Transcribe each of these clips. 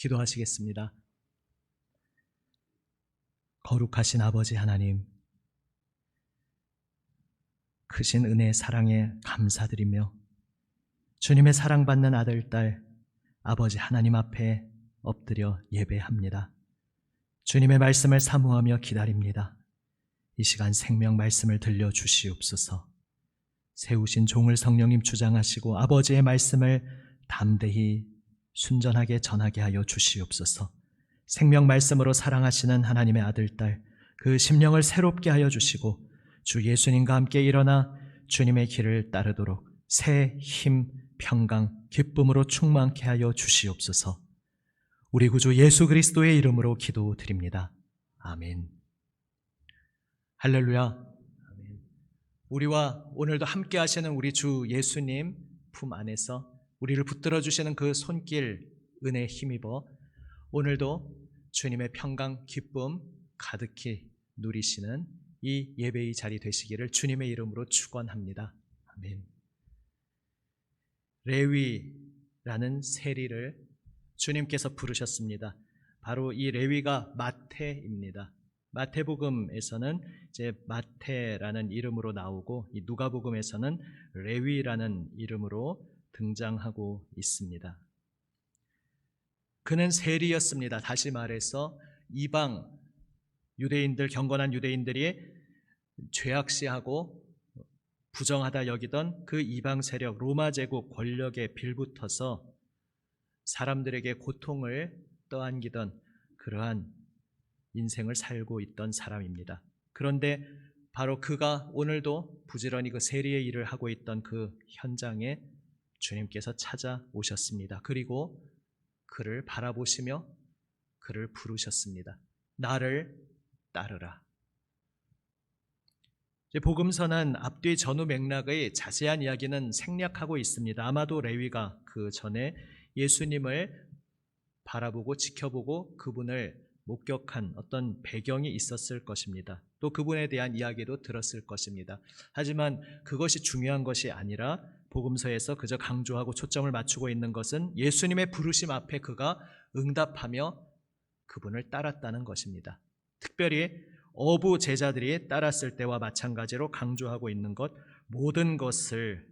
기도하시겠습니다. 거룩하신 아버지 하나님, 크신 은혜 사랑에 감사드리며 주님의 사랑받는 아들, 딸, 아버지 하나님 앞에 엎드려 예배합니다. 주님의 말씀을 사모하며 기다립니다. 이 시간 생명 말씀을 들려주시옵소서. 세우신 종을 성령님 주장하시고 아버지의 말씀을 담대히 순전하게 전하게 하여 주시옵소서. 생명 말씀으로 사랑하시는 하나님의 아들, 딸, 그 심령을 새롭게 하여 주시고 주 예수님과 함께 일어나 주님의 길을 따르도록 새 힘, 평강, 기쁨으로 충만케 하여 주시옵소서. 우리 구주 예수 그리스도의 이름으로 기도드립니다. 아멘. 할렐루야. 아멘. 우리와 오늘도 함께 하시는 우리 주 예수님 품 안에서 우리를 붙들어 주시는 그 손길 은혜에 힘입어 오늘도 주님의 평강, 기쁨 가득히 누리시는 이 예배의 자리 되시기를 주님의 이름으로 축원합니다. 아멘. 레위라는 세리를 주님께서 부르셨습니다. 바로 이 레위가 마태입니다. 마태복음에서는 이제 마태라는 이름으로 나오고 이 누가복음에서는 레위라는 이름으로 등장하고 있습니다. 그는 세리였습니다. 다시 말해서 이방 유대인들, 경건한 유대인들이 죄악시하고 부정하다 여기던 그 이방 세력, 로마 제국 권력에 빌붙어서 사람들에게 고통을 떠안기던 그러한 인생을 살고 있던 사람입니다. 그런데 바로 그가 오늘도 부지런히 그 세리의 일을 하고 있던 그 현장에 주님께서 찾아오셨습니다. 그리고 그를 바라보시며 그를 부르셨습니다. 나를 따르라. 복음서는 앞뒤 전후 맥락의 자세한 이야기는 생략하고 있습니다. 아마도 레위가 그 전에 예수님을 바라보고 지켜보고 그분을 목격한 어떤 배경이 있었을 것입니다. 또 그분에 대한 이야기도 들었을 것입니다. 하지만 그것이 중요한 것이 아니라 복음서에서 그저 강조하고 초점을 맞추고 있는 것은 예수님의 부르심 앞에 그가 응답하며 그분을 따랐다는 것입니다. 특별히 어부 제자들이 따랐을 때와 마찬가지로 강조하고 있는 것, 모든 것을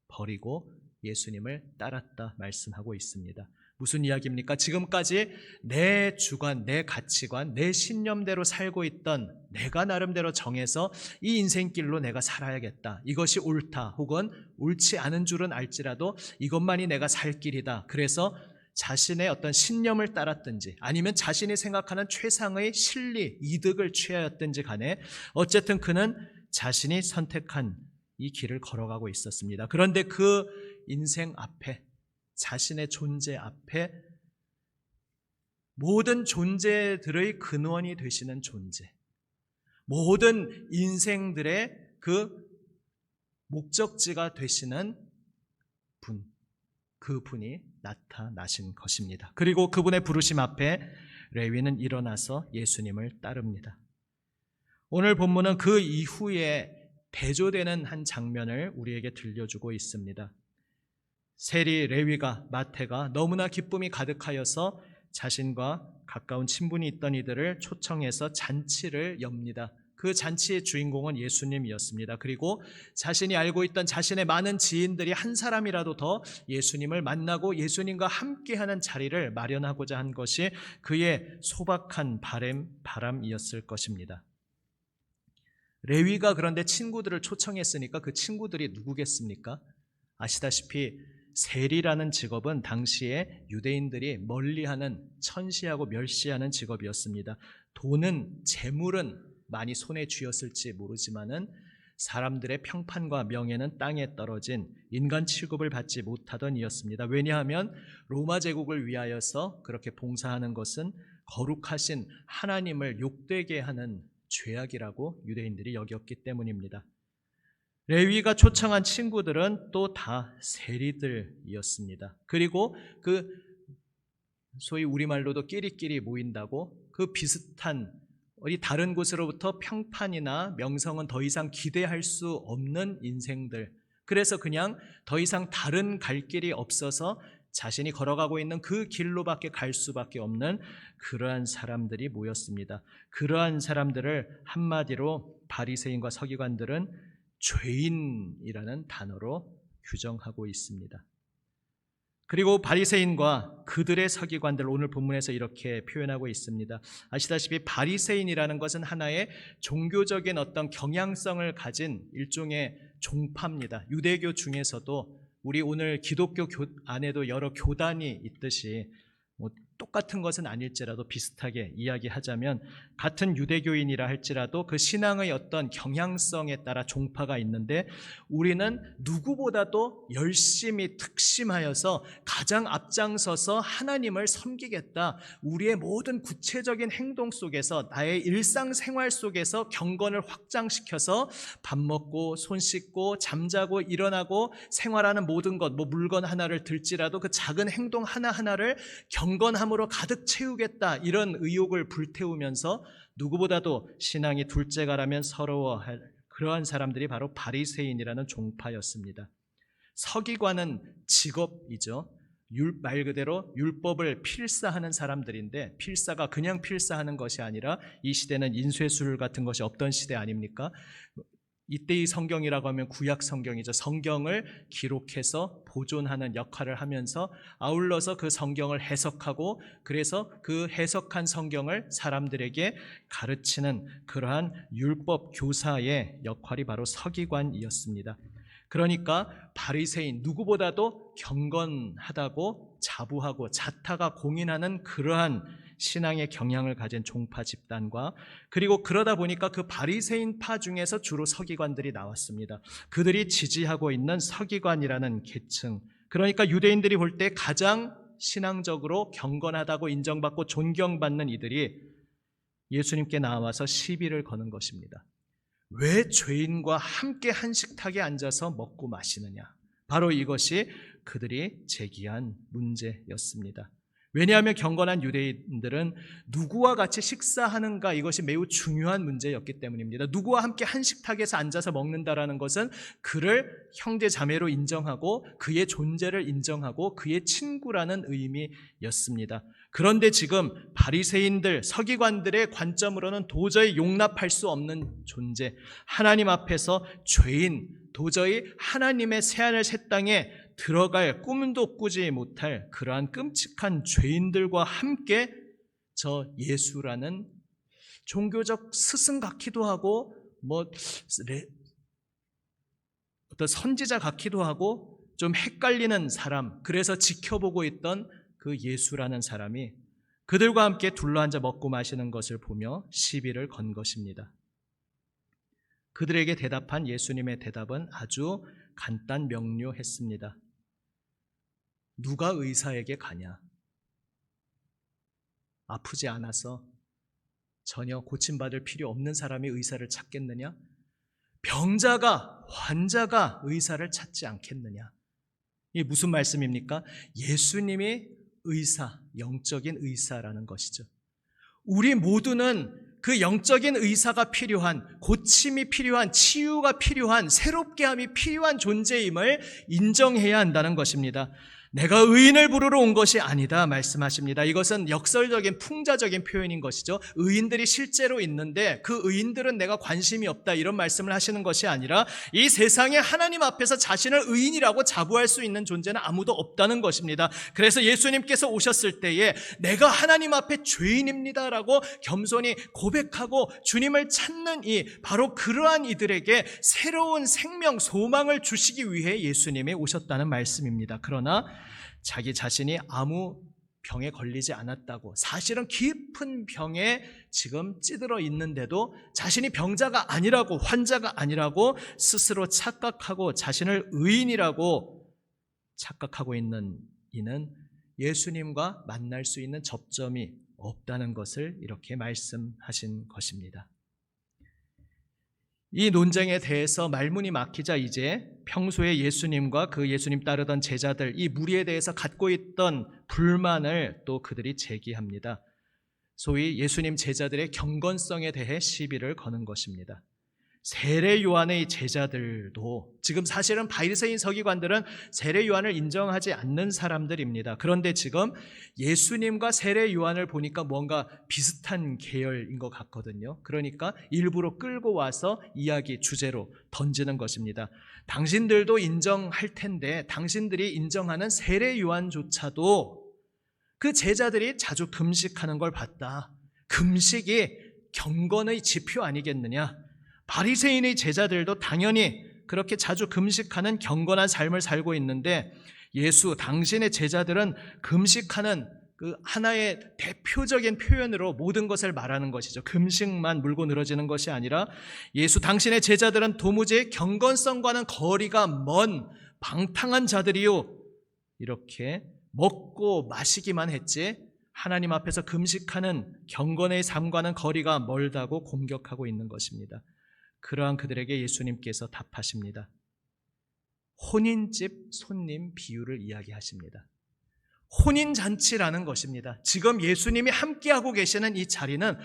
버리고 예수님을 따랐다 말씀하고 있습니다. 무슨 이야기입니까? 지금까지 내 주관, 내 가치관, 내 신념대로 살고 있던 내가 나름대로 정해서 이 인생길로 내가 살아야겠다. 이것이 옳다 혹은 옳지 않은 줄은 알지라도 이것만이 내가 살 길이다. 그래서 자신의 어떤 신념을 따랐든지 아니면 자신이 생각하는 최상의 실리, 이득을 취하였든지 간에 어쨌든 그는 자신이 선택한 이 길을 걸어가고 있었습니다. 그런데 그 인생 앞에, 자신의 존재 앞에 모든 존재들의 근원이 되시는 존재, 모든 인생들의 그 목적지가 되시는 분, 그분이 나타나신 것입니다. 그리고 그분의 부르심 앞에 레위는 일어나서 예수님을 따릅니다. 오늘 본문은 그 이후에 대조되는 한 장면을 우리에게 들려주고 있습니다. 세리 레위가, 마태가 너무나 기쁨이 가득하여서 자신과 가까운 친분이 있던 이들을 초청해서 잔치를 엽니다. 그 잔치의 주인공은 예수님이었습니다. 그리고 자신이 알고 있던 자신의 많은 지인들이 한 사람이라도 더 예수님을 만나고 예수님과 함께하는 자리를 마련하고자 한 것이 그의 소박한 바람이었을 것입니다. 레위가 그런데 친구들을 초청했으니까 그 친구들이 누구겠습니까? 아시다시피 세리라는 직업은 당시에 유대인들이 멀리하는, 천시하고 멸시하는 직업이었습니다. 돈은, 재물은 많이 손에 쥐었을지 모르지만은 사람들의 평판과 명예는 땅에 떨어진 인간 취급을 받지 못하던 이였습니다. 왜냐하면 로마 제국을 위하여서 그렇게 봉사하는 것은 거룩하신 하나님을 욕되게 하는 죄악이라고 유대인들이 여겼기 때문입니다. 레위가 초청한 친구들은 또 다 세리들이었습니다. 그리고 그 소위 우리말로도 끼리끼리 모인다고 그 비슷한 어디 다른 곳으로부터 평판이나 명성은 더 이상 기대할 수 없는 인생들, 그래서 그냥 더 이상 다른 갈 길이 없어서 자신이 걸어가고 있는 그 길로밖에 갈 수밖에 없는 그러한 사람들이 모였습니다. 그러한 사람들을 한마디로 바리새인과 서기관들은 죄인이라는 단어로 규정하고 있습니다. 그리고 바리새인과 그들의 서기관들, 오늘 본문에서 이렇게 표현하고 있습니다. 아시다시피 바리새인이라는 것은 하나의 종교적인 어떤 경향성을 가진 일종의 종파입니다. 유대교 중에서도 우리 오늘 기독교 안에도 여러 교단이 있듯이 똑같은 것은 아닐지라도 비슷하게 이야기하자면 같은 유대교인이라 할지라도 그 신앙의 어떤 경향성에 따라 종파가 있는데 우리는 누구보다도 열심히 특심하여서 가장 앞장서서 하나님을 섬기겠다. 우리의 모든 구체적인 행동 속에서 나의 일상생활 속에서 경건을 확장시켜서 밥 먹고 손 씻고 잠자고 일어나고 생활하는 모든 것, 물건 하나를 들지라도 그 작은 행동 하나하나를 경건함으로 가득 채우겠다, 이런 의욕을 불태우면서 누구보다도 신앙이 둘째가라면 서러워할 그러한 사람들이 바로 바리새인이라는 종파였습니다. 서기관은 직업이죠. 말 그대로 율법을 필사하는 사람들인데, 필사가 그냥 필사하는 것이 아니라 이 시대는 인쇄술 같은 것이 없던 시대 아닙니까? 이때의 성경이라고 하면 구약 성경이죠. 성경을 기록해서 보존하는 역할을 하면서 아울러서 그 성경을 해석하고, 그래서 그 해석한 성경을 사람들에게 가르치는 그러한 율법 교사의 역할이 바로 서기관이었습니다. 그러니까 바리새인, 누구보다도 경건하다고 자부하고 자타가 공인하는 그러한 신앙의 경향을 가진 종파 집단과, 그리고 그러다 보니까 그 바리새인파 중에서 주로 서기관들이 나왔습니다. 그들이 지지하고 있는 서기관이라는 계층, 그러니까 유대인들이 볼 때 가장 신앙적으로 경건하다고 인정받고 존경받는 이들이 예수님께 나와서 시비를 거는 것입니다. 왜 죄인과 함께 한 식탁에 앉아서 먹고 마시느냐? 바로 이것이 그들이 제기한 문제였습니다. 왜냐하면 경건한 유대인들은 누구와 같이 식사하는가, 이것이 매우 중요한 문제였기 때문입니다. 누구와 함께 한 식탁에서 앉아서 먹는다라는 것은 그를 형제 자매로 인정하고 그의 존재를 인정하고 그의 친구라는 의미였습니다. 그런데 지금 바리새인들, 서기관들의 관점으로는 도저히 용납할 수 없는 존재, 하나님 앞에서 죄인, 도저히 하나님의 새하늘 새 땅에 들어갈 꿈도 꾸지 못할 그러한 끔찍한 죄인들과 함께 저 예수라는 종교적 스승 같기도 하고 어떤 선지자 같기도 하고 좀 헷갈리는 사람, 그래서 지켜보고 있던 그 예수라는 사람이 그들과 함께 둘러앉아 먹고 마시는 것을 보며 시비를 건 것입니다. 그들에게 대답한 예수님의 대답은 아주 간단 명료했습니다. 누가 의사에게 가냐? 아프지 않아서 전혀 고침받을 필요 없는 사람이 의사를 찾겠느냐? 병자가, 환자가 의사를 찾지 않겠느냐? 이게 무슨 말씀입니까? 예수님이 의사, 영적인 의사라는 것이죠. 우리 모두는 그 영적인 의사가 필요한, 고침이 필요한, 치유가 필요한, 새롭게 함이 필요한 존재임을 인정해야 한다는 것입니다. 내가 의인을 부르러 온 것이 아니다 말씀하십니다. 이것은 역설적인 풍자적인 표현인 것이죠. 의인들이 실제로 있는데 그 의인들은 내가 관심이 없다, 이런 말씀을 하시는 것이 아니라 이 세상에 하나님 앞에서 자신을 의인이라고 자부할 수 있는 존재는 아무도 없다는 것입니다. 그래서 예수님께서 오셨을 때에 내가 하나님 앞에 죄인입니다라고 겸손히 고백하고 주님을 찾는 바로 그러한 이들에게 새로운 생명, 소망을 주시기 위해 예수님이 오셨다는 말씀입니다. 그러나 자기 자신이 아무 병에 걸리지 않았다고, 사실은 깊은 병에 지금 찌들어 있는데도 자신이 병자가 아니라고, 환자가 아니라고 스스로 착각하고 자신을 의인이라고 착각하고 있는 이는 예수님과 만날 수 있는 접점이 없다는 것을 이렇게 말씀하신 것입니다. 이 논쟁에 대해서 말문이 막히자 이제 평소에 예수님과 그 예수님 따르던 제자들, 이 무리에 대해서 갖고 있던 불만을 또 그들이 제기합니다. 소위 예수님 제자들의 경건성에 대해 시비를 거는 것입니다. 세례 요한의 제자들도 지금 사실은 바리새인 서기관들은 세례 요한을 인정하지 않는 사람들입니다. 그런데 지금 예수님과 세례 요한을 보니까 뭔가 비슷한 계열인 것 같거든요. 그러니까 일부러 끌고 와서 이야기 주제로 던지는 것입니다. 당신들도 인정할 텐데 당신들이 인정하는 세례 요한조차도 그 제자들이 자주 금식하는 걸 봤다. 금식이 경건의 지표 아니겠느냐? 바리새인의 제자들도 당연히 그렇게 자주 금식하는 경건한 삶을 살고 있는데 예수 당신의 제자들은 금식하는 그 하나의 대표적인 표현으로 모든 것을 말하는 것이죠. 금식만 물고 늘어지는 것이 아니라 예수 당신의 제자들은 도무지 경건성과는 거리가 먼 방탕한 자들이요, 이렇게 먹고 마시기만 했지 하나님 앞에서 금식하는 경건의 삶과는 거리가 멀다고 공격하고 있는 것입니다. 그러한 그들에게 예수님께서 답하십니다. 혼인집 손님 비유를 이야기하십니다. 혼인잔치라는 것입니다. 지금 예수님이 함께하고 계시는 이 자리는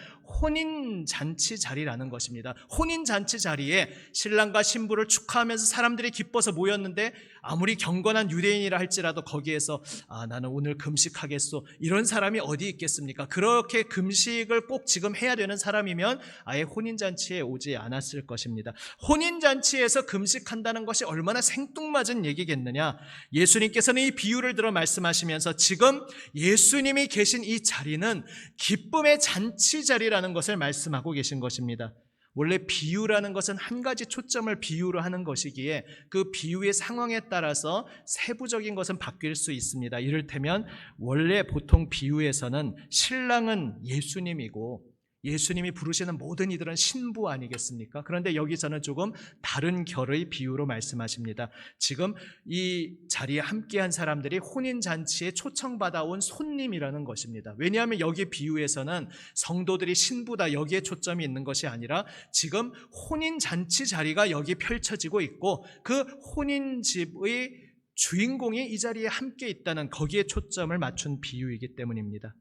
혼인잔치 자리라는 것입니다. 혼인잔치 자리에 신랑과 신부를 축하하면서 사람들이 기뻐서 모였는데 아무리 경건한 유대인이라 할지라도 거기에서 나는 오늘 금식하겠소, 이런 사람이 어디 있겠습니까? 그렇게 금식을 꼭 지금 해야 되는 사람이면 아예 혼인잔치에 오지 않았을 것입니다. 혼인잔치에서 금식한다는 것이 얼마나 생뚱맞은 얘기겠느냐. 예수님께서는 이 비유를 들어 말씀하시면서 지금 예수님이 계신 이 자리는 기쁨의 잔치 자리라는 것을 말씀하고 계신 것입니다. 원래 비유라는 것은 한 가지 초점을 비유로 하는 것이기에 그 비유의 상황에 따라서 세부적인 것은 바뀔 수 있습니다. 이를테면 원래 보통 비유에서는 신랑은 예수님이고 예수님이 부르시는 모든 이들은 신부 아니겠습니까? 그런데 여기서는 조금 다른 결의 비유로 말씀하십니다. 지금 이 자리에 함께한 사람들이 혼인잔치에 초청받아온 손님이라는 것입니다. 왜냐하면 여기 비유에서는 성도들이 신부다, 여기에 초점이 있는 것이 아니라 지금 혼인잔치 자리가 여기 펼쳐지고 있고 그 혼인집의 주인공이 이 자리에 함께 있다는, 거기에 초점을 맞춘 비유이기 때문입니다.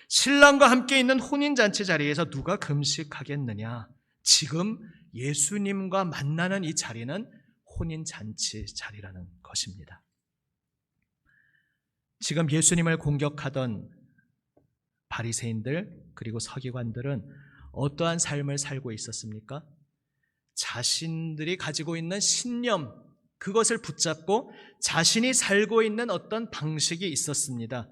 신랑과 함께 있는 혼인잔치 자리에서 누가 금식하겠느냐? 지금 예수님과 만나는 이 자리는 혼인잔치 자리라는 것입니다. 지금 예수님을 공격하던 바리새인들 그리고 서기관들은 어떠한 삶을 살고 있었습니까? 자신들이 가지고 있는 신념, 그것을 붙잡고 자신이 살고 있는 어떤 방식이 있었습니다.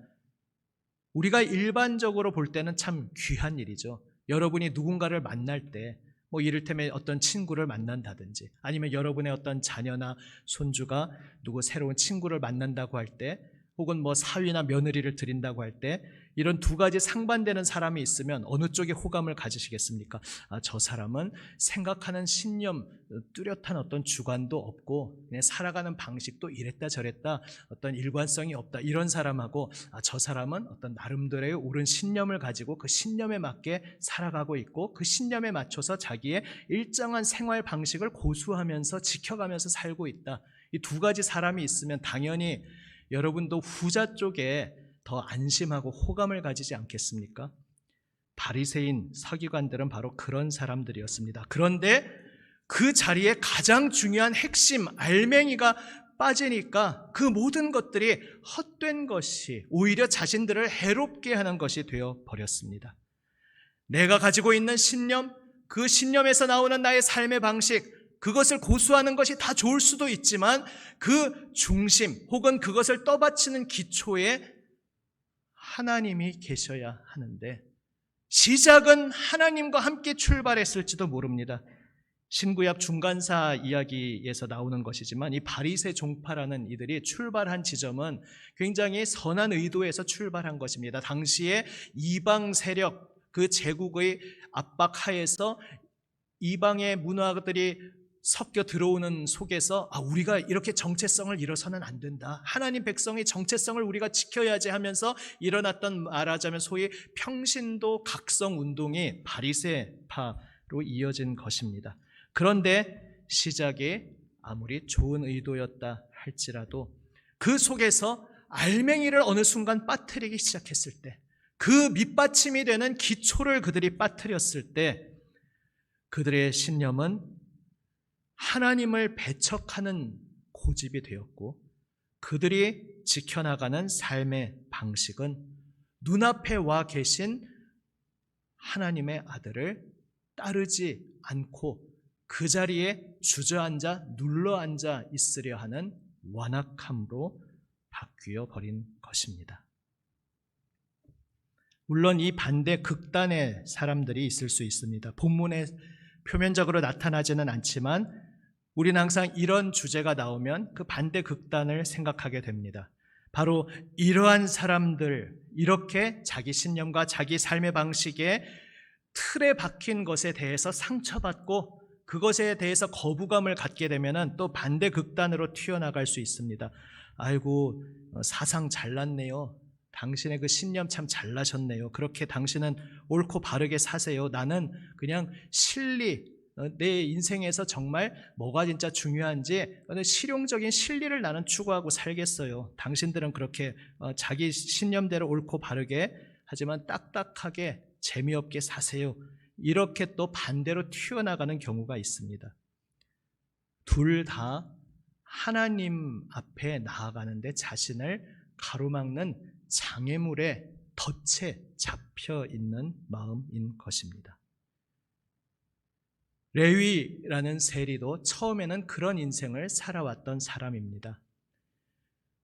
우리가 일반적으로 볼 때는 참 귀한 일이죠. 여러분이 누군가를 만날 때 이를테면 어떤 친구를 만난다든지 아니면 여러분의 어떤 자녀나 손주가 누구 새로운 친구를 만난다고 할 때 혹은 사위나 며느리를 드린다고 할 때 이런 두 가지 상반되는 사람이 있으면 어느 쪽에 호감을 가지시겠습니까? 저 사람은 생각하는 신념, 뚜렷한 어떤 주관도 없고 그냥 살아가는 방식도 이랬다 저랬다, 어떤 일관성이 없다, 이런 사람하고 저 사람은 어떤 나름대로의 옳은 신념을 가지고 그 신념에 맞게 살아가고 있고 그 신념에 맞춰서 자기의 일정한 생활 방식을 고수하면서 지켜가면서 살고 있다. 이 두 가지 사람이 있으면 당연히 여러분도 후자 쪽에 더 안심하고 호감을 가지지 않겠습니까? 바리새인 서기관들은 바로 그런 사람들이었습니다. 그런데 그 자리에 가장 중요한 핵심 알맹이가 빠지니까 그 모든 것들이 헛된 것이 오히려 자신들을 해롭게 하는 것이 되어버렸습니다. 내가 가지고 있는 신념, 그 신념에서 나오는 나의 삶의 방식, 그것을 고수하는 것이 다 좋을 수도 있지만 그 중심 혹은 그것을 떠받치는 기초에 하나님이 계셔야 하는데 시작은 하나님과 함께 출발했을지도 모릅니다. 신구약 중간사 이야기에서 나오는 것이지만 이 바리새 종파라는 이들이 출발한 지점은 굉장히 선한 의도에서 출발한 것입니다. 당시에 이방 세력, 그 제국의 압박 하에서 이방의 문화들이 섞여 들어오는 속에서 우리가 이렇게 정체성을 잃어서는 안 된다. 하나님 백성의 정체성을 우리가 지켜야지 하면서 일어났던, 말하자면 소위 평신도 각성 운동이 바리새파로 이어진 것입니다. 그런데 시작이 아무리 좋은 의도였다 할지라도 그 속에서 알맹이를 어느 순간 빠뜨리기 시작했을 때, 그 밑받침이 되는 기초를 그들이 빠뜨렸을 때 그들의 신념은 하나님을 배척하는 고집이 되었고, 그들이 지켜나가는 삶의 방식은 눈앞에 와 계신 하나님의 아들을 따르지 않고 그 자리에 주저앉아 눌러앉아 있으려 하는 완악함으로 바뀌어 버린 것입니다. 물론 이 반대 극단의 사람들이 있을 수 있습니다. 본문에 표면적으로 나타나지는 않지만 우리는 항상 이런 주제가 나오면 그 반대 극단을 생각하게 됩니다. 바로 이러한 사람들, 이렇게 자기 신념과 자기 삶의 방식에 틀에 박힌 것에 대해서 상처받고 그것에 대해서 거부감을 갖게 되면 또 반대 극단으로 튀어나갈 수 있습니다. 아이고, 사상 잘났네요. 당신의 그 신념 참 잘나셨네요. 그렇게 당신은 옳고 바르게 사세요. 나는 그냥 실리, 내 인생에서 정말 뭐가 진짜 중요한지 실용적인 실리를 나는 추구하고 살겠어요. 당신들은 그렇게 자기 신념대로 옳고 바르게 하지만 딱딱하게 재미없게 사세요. 이렇게 또 반대로 튀어나가는 경우가 있습니다. 둘 다 하나님 앞에 나아가는데 자신을 가로막는 장애물에 덫에 잡혀 있는 마음인 것입니다. 레위라는 세리도 처음에는 그런 인생을 살아왔던 사람입니다.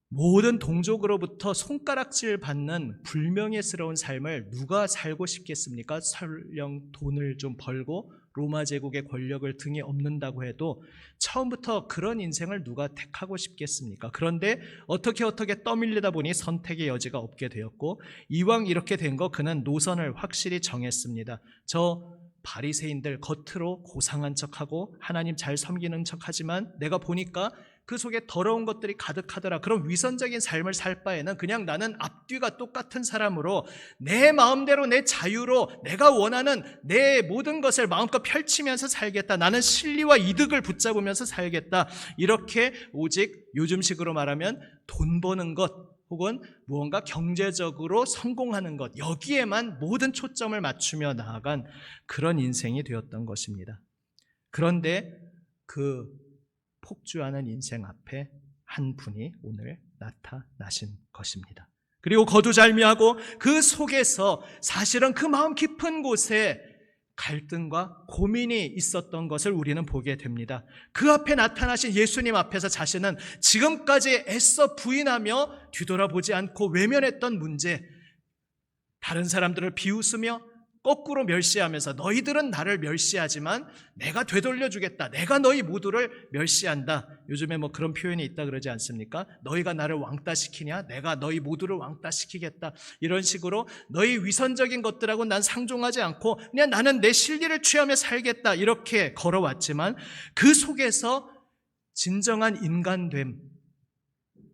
모든 동족으로부터 손가락질 받는 불명예스러운 삶을 누가 살고 싶겠습니까? 설령 돈을 좀 벌고 로마 제국의 권력을 등에 업는다고 해도 처음부터 그런 인생을 누가 택하고 싶겠습니까? 그런데 어떻게 떠밀리다 보니 선택의 여지가 없게 되었고, 이왕 이렇게 된 거 그는 노선을 확실히 정했습니다. 저 바리새인들 겉으로 고상한 척하고 하나님 잘 섬기는 척하지만 내가 보니까 그 속에 더러운 것들이 가득하더라. 그런 위선적인 삶을 살 바에는 그냥 나는 앞뒤가 똑같은 사람으로 내 마음대로 내 자유로 내가 원하는 내 모든 것을 마음껏 펼치면서 살겠다. 나는 실리와 이득을 붙잡으면서 살겠다. 이렇게 오직 요즘식으로 말하면 돈 버는 것 혹은 무언가 경제적으로 성공하는 것, 여기에만 모든 초점을 맞추며 나아간 그런 인생이 되었던 것입니다. 그런데 그 폭주하는 인생 앞에 한 분이 오늘 나타나신 것입니다. 그리고 거두절미하고 그 속에서 사실은 그 마음 깊은 곳에 갈등과 고민이 있었던 것을 우리는 보게 됩니다. 그 앞에 나타나신 예수님 앞에서 자신은 지금까지 애써 부인하며 뒤돌아보지 않고 외면했던 문제, 다른 사람들을 비웃으며 거꾸로 멸시하면서 너희들은 나를 멸시하지만 내가 되돌려주겠다. 내가 너희 모두를 멸시한다. 요즘에 뭐 그런 표현이 있다 그러지 않습니까? 너희가 나를 왕따시키냐? 내가 너희 모두를 왕따시키겠다. 이런 식으로 너희 위선적인 것들하고 난 상종하지 않고 그냥 나는 내 실리를 취하며 살겠다. 이렇게 걸어왔지만 그 속에서 진정한 인간됨,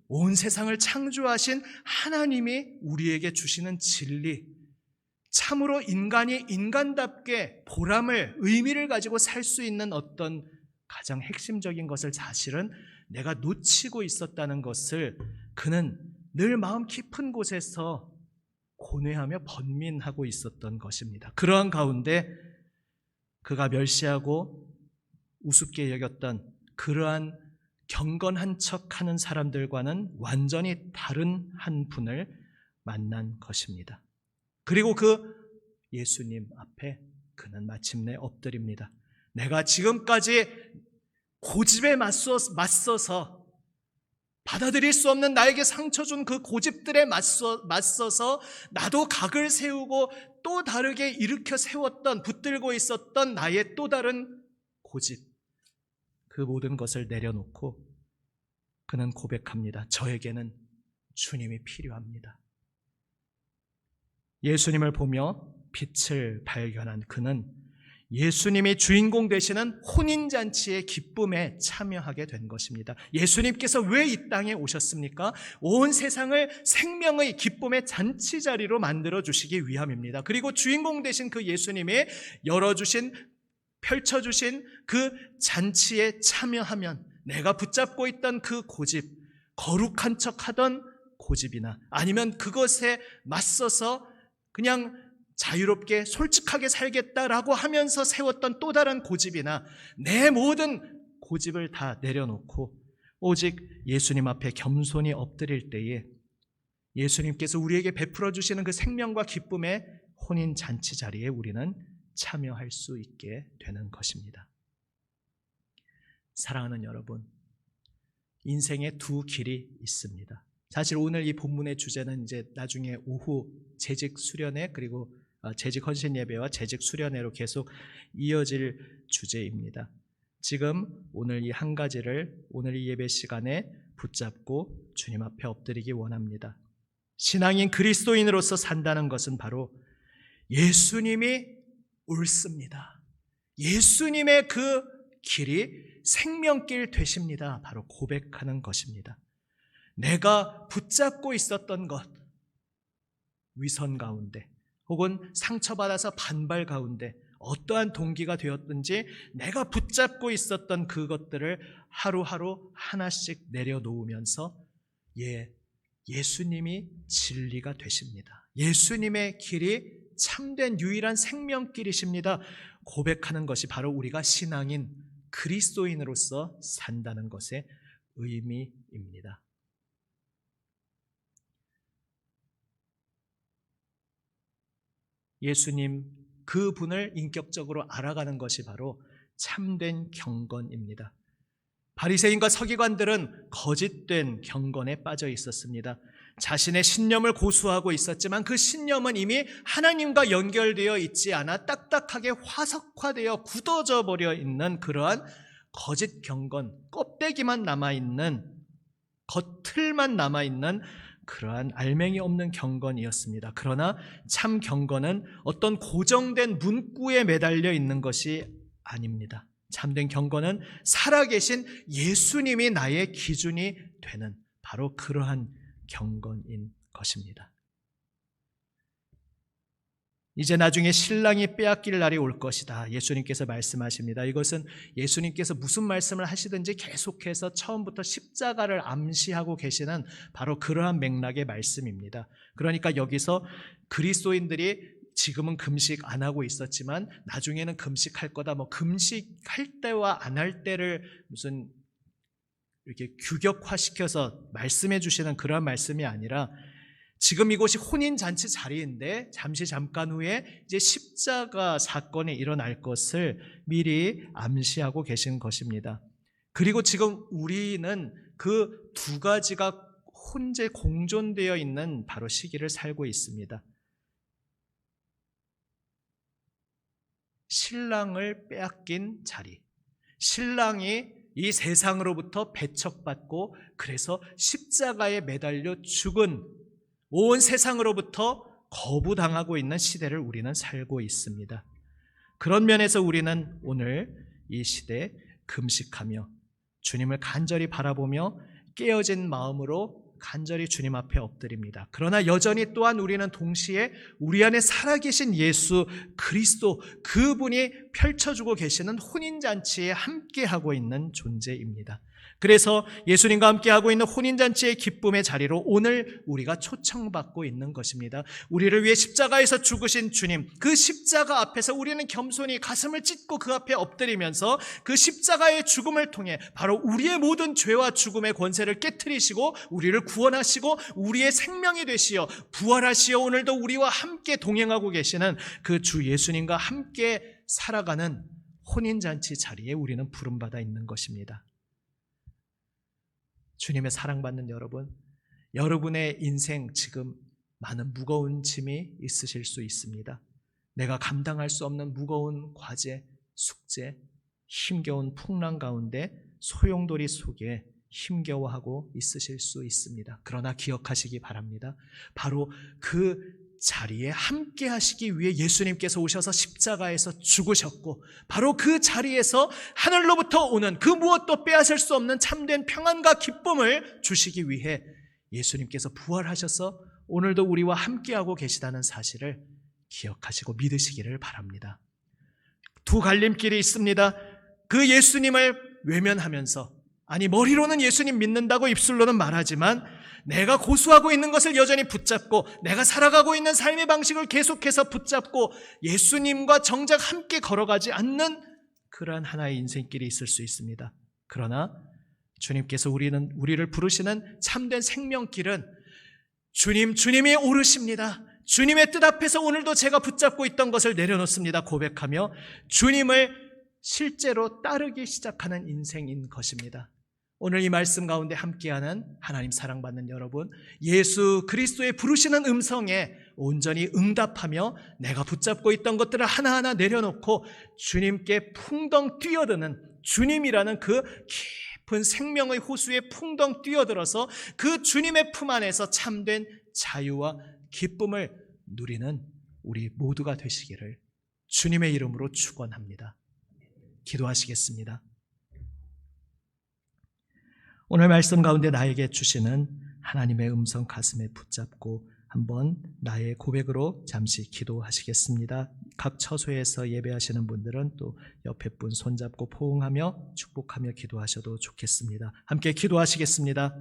온 세상을 창조하신 하나님이 우리에게 주시는 진리, 참으로 인간이 인간답게 보람을, 의미를 가지고 살 수 있는 어떤 가장 핵심적인 것을 사실은 내가 놓치고 있었다는 것을 그는 늘 마음 깊은 곳에서 고뇌하며 번민하고 있었던 것입니다. 그러한 가운데 그가 멸시하고 우습게 여겼던 그러한 경건한 척하는 사람들과는 완전히 다른 한 분을 만난 것입니다. 그리고 그 예수님 앞에 그는 마침내 엎드립니다. 내가 지금까지 고집에 맞서서 받아들일 수 없는 나에게 상처 준 그 고집들에 맞서서 나도 각을 세우고 또 다르게 일으켜 세웠던, 붙들고 있었던 나의 또 다른 고집, 그 모든 것을 내려놓고 그는 고백합니다. 저에게는 주님이 필요합니다. 예수님을 보며 빛을 발견한 그는 예수님이 주인공 되시는 혼인잔치의 기쁨에 참여하게 된 것입니다. 예수님께서 왜 이 땅에 오셨습니까? 온 세상을 생명의 기쁨의 잔치자리로 만들어주시기 위함입니다. 그리고 주인공 되신 그 예수님이 열어주신, 펼쳐주신 그 잔치에 참여하면 내가 붙잡고 있던 그 고집, 거룩한 척하던 고집이나 아니면 그것에 맞서서 그냥 자유롭게 솔직하게 살겠다라고 하면서 세웠던 또 다른 고집이나 내 모든 고집을 다 내려놓고 오직 예수님 앞에 겸손히 엎드릴 때에 예수님께서 우리에게 베풀어 주시는 그 생명과 기쁨의 혼인 잔치 자리에 우리는 참여할 수 있게 되는 것입니다. 사랑하는 여러분, 인생에 두 길이 있습니다. 사실 오늘 이 본문의 주제는 이제 나중에 오후 재직 수련회 그리고 재직 헌신 예배와 재직 수련회로 계속 이어질 주제입니다. 지금 오늘 이 한 가지를 오늘 이 예배 시간에 붙잡고 주님 앞에 엎드리기 원합니다. 신앙인 그리스도인으로서 산다는 것은 바로 예수님이 옳습니다. 예수님의 그 길이 생명길 되십니다. 바로 고백하는 것입니다. 내가 붙잡고 있었던 것, 위선 가운데 혹은 상처받아서 반발 가운데 어떠한 동기가 되었든지 내가 붙잡고 있었던 그것들을 하루하루 하나씩 내려놓으면서 예수님이 진리가 되십니다. 예수님의 길이 참된 유일한 생명길이십니다. 고백하는 것이 바로 우리가 신앙인 그리스도인으로서 산다는 것의 의미입니다. 예수님 그분을 인격적으로 알아가는 것이 바로 참된 경건입니다. 바리새인과 서기관들은 거짓된 경건에 빠져 있었습니다. 자신의 신념을 고수하고 있었지만 그 신념은 이미 하나님과 연결되어 있지 않아 딱딱하게 화석화되어 굳어져 버려 있는 그러한 거짓 경건, 껍데기만 남아있는, 겉틀만 남아있는 그러한 알맹이 없는 경건이었습니다. 그러나 참 경건은 어떤 고정된 문구에 매달려 있는 것이 아닙니다. 참된 경건은 살아계신 예수님이 나의 기준이 되는 바로 그러한 경건인 것입니다. 이제 나중에 신랑이 빼앗길 날이 올 것이다. 예수님께서 말씀하십니다. 이것은 예수님께서 무슨 말씀을 하시든지 계속해서 처음부터 십자가를 암시하고 계시는 바로 그러한 맥락의 말씀입니다. 그러니까 여기서 그리스도인들이 지금은 금식 안 하고 있었지만 나중에는 금식할 거다. 금식할 때와 안 할 때를 무슨 이렇게 규격화시켜서 말씀해 주시는 그런 말씀이 아니라 지금 이곳이 혼인잔치 자리인데 잠깐 후에 이제 십자가 사건이 일어날 것을 미리 암시하고 계신 것입니다. 그리고 지금 우리는 그 두 가지가 혼재 공존되어 있는 바로 시기를 살고 있습니다. 신랑을 빼앗긴 자리, 신랑이 이 세상으로부터 배척받고 그래서 십자가에 매달려 죽은 온 세상으로부터 거부당하고 있는 시대를 우리는 살고 있습니다. 그런 면에서 우리는 오늘 이 시대에 금식하며 주님을 간절히 바라보며 깨어진 마음으로 간절히 주님 앞에 엎드립니다. 그러나 여전히 또한 우리는 동시에 우리 안에 살아계신 예수 그리스도 그분이 펼쳐주고 계시는 혼인잔치에 함께하고 있는 존재입니다. 그래서 예수님과 함께하고 있는 혼인잔치의 기쁨의 자리로 오늘 우리가 초청받고 있는 것입니다. 우리를 위해 십자가에서 죽으신 주님, 그 십자가 앞에서 우리는 겸손히 가슴을 찢고 그 앞에 엎드리면서 그 십자가의 죽음을 통해 바로 우리의 모든 죄와 죽음의 권세를 깨트리시고 우리를 구원하시고 우리의 생명이 되시어 부활하시어 오늘도 우리와 함께 동행하고 계시는 그 주 예수님과 함께 살아가는 혼인잔치 자리에 우리는 부름받아 있는 것입니다. 주님의 사랑받는 여러분, 여러분의 인생 지금 많은 무거운 짐이 있으실 수 있습니다. 내가 감당할 수 없는 무거운 과제, 숙제, 힘겨운 풍랑 가운데 소용돌이 속에 힘겨워하고 있으실 수 있습니다. 그러나 기억하시기 바랍니다. 바로 그 자리에 함께 하시기 위해 예수님께서 오셔서 십자가에서 죽으셨고 바로 그 자리에서 하늘로부터 오는 그 무엇도 빼앗을 수 없는 참된 평안과 기쁨을 주시기 위해 예수님께서 부활하셔서 오늘도 우리와 함께하고 계시다는 사실을 기억하시고 믿으시기를 바랍니다. 두 갈림길이 있습니다. 그 예수님을 외면하면서 아니 머리로는 예수님 믿는다고 입술로는 말하지만 내가 고수하고 있는 것을 여전히 붙잡고 내가 살아가고 있는 삶의 방식을 계속해서 붙잡고 예수님과 정작 함께 걸어가지 않는 그러한 하나의 인생길이 있을 수 있습니다. 그러나 주님께서 우리를 부르시는 참된 생명길은 주님이 오르십니다. 주님의 뜻 앞에서 오늘도 제가 붙잡고 있던 것을 내려놓습니다. 고백하며 주님을 실제로 따르기 시작하는 인생인 것입니다. 오늘 이 말씀 가운데 함께하는 하나님 사랑받는 여러분, 예수 그리스도의 부르시는 음성에 온전히 응답하며 내가 붙잡고 있던 것들을 하나하나 내려놓고 주님께 풍덩 뛰어드는, 주님이라는 그 깊은 생명의 호수에 풍덩 뛰어들어서 그 주님의 품 안에서 참된 자유와 기쁨을 누리는 우리 모두가 되시기를 주님의 이름으로 축원합니다. 기도하시겠습니다. 오늘 말씀 가운데 나에게 주시는 하나님의 음성 가슴에 붙잡고 한번 나의 고백으로 잠시 기도하시겠습니다. 각 처소에서 예배하시는 분들은 또 옆에 분 손잡고 포옹하며 축복하며 기도하셔도 좋겠습니다. 함께 기도하시겠습니다.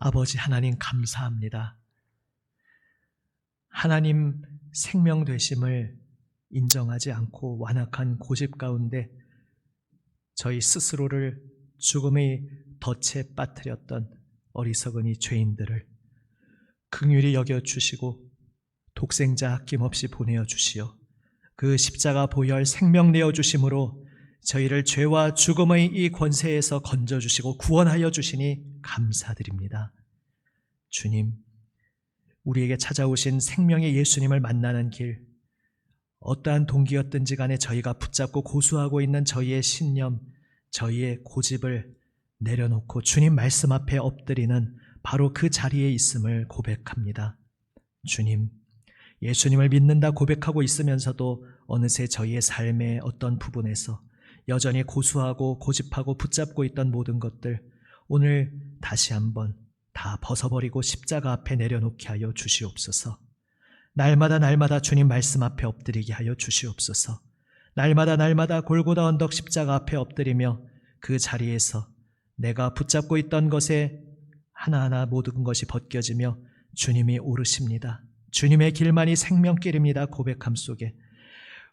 아버지 하나님 감사합니다. 하나님 생명 되심을 인정하지 않고 완악한 고집 가운데 저희 스스로를 죽음의 덫에 빠뜨렸던 어리석은 이 죄인들을 긍휼히 여겨주시고 독생자 아낌없이 보내어 주시어 그 십자가 보혈 생명 내어주심으로 저희를 죄와 죽음의 이 권세에서 건져주시고 구원하여 주시니 감사드립니다. 주님, 우리에게 찾아오신 생명의 예수님을 만나는 길, 어떠한 동기였든지 간에 저희가 붙잡고 고수하고 있는 저희의 신념, 저희의 고집을 내려놓고 주님 말씀 앞에 엎드리는 바로 그 자리에 있음을 고백합니다. 주님, 예수님을 믿는다 고백하고 있으면서도 어느새 저희의 삶의 어떤 부분에서 여전히 고수하고 고집하고 붙잡고 있던 모든 것들 오늘 다시 한번 다 벗어버리고 십자가 앞에 내려놓게 하여 주시옵소서. 날마다 주님 말씀 앞에 엎드리게 하여 주시옵소서. 날마다 골고다 언덕 십자가 앞에 엎드리며 그 자리에서 내가 붙잡고 있던 것에 하나하나 모든 것이 벗겨지며 주님이 오르십니다. 주님의 길만이 생명길입니다. 고백함 속에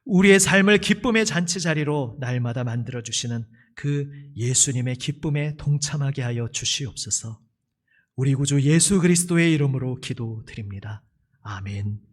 우리의 삶을 기쁨의 잔치자리로 날마다 만들어주시는 그 예수님의 기쁨에 동참하게 하여 주시옵소서. 우리 구주 예수 그리스도의 이름으로 기도드립니다. 아멘.